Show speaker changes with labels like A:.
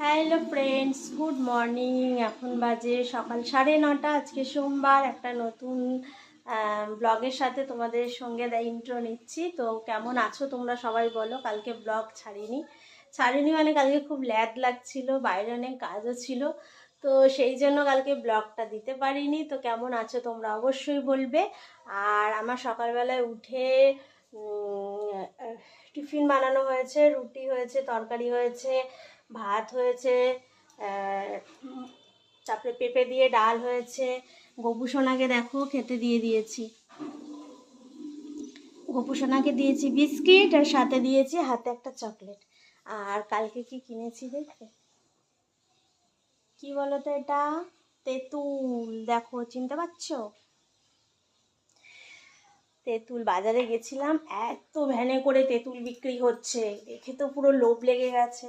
A: Hello friends, good morning. এখন বাজে সকাল 9:30। আজকে সোমবার। একটা নতুন ব্লগের সাথে তোমাদের সঙ্গে ইন্ট্রো নিচ্ছি। তো কেমন আছো তোমরা সবাই বলো। কালকে ব্লগ ছাড়িনি মানে কালকে খুব ল্যাদ লাগছিল, বাইরে অনেক কাজও ছিল, তো সেই জন্য কালকে ব্লগটা দিতে পারিনি। তো কেমন আছো তোমরা অবশ্যই বলবে। আর আমার সকালবেলায় উঠে টিফিন বানানো হয়েছে, রুটি হয়েছে, তরকারি হয়েছে, ভাত হয়েছে, তারপরে পেঁপে দিয়ে ডাল হয়েছে। গপু সোনাকে দেখো খেতে দিয়েছি। গপু সোনাকে দিয়েছি বিস্কিট, আর সাথে দিয়েছি হাতে একটা চকলেট। আর কালকে কি কিনেছি দেখবে? কি বলো তো এটা? তেঁতুল। দেখো, চিনতে পারছো? তেঁতুল। বাজারে গেছিলাম, এত ভ্যানে করে তেঁতুল বিক্রি হচ্ছে, দেখে তো পুরো লোভ লেগে গেছে।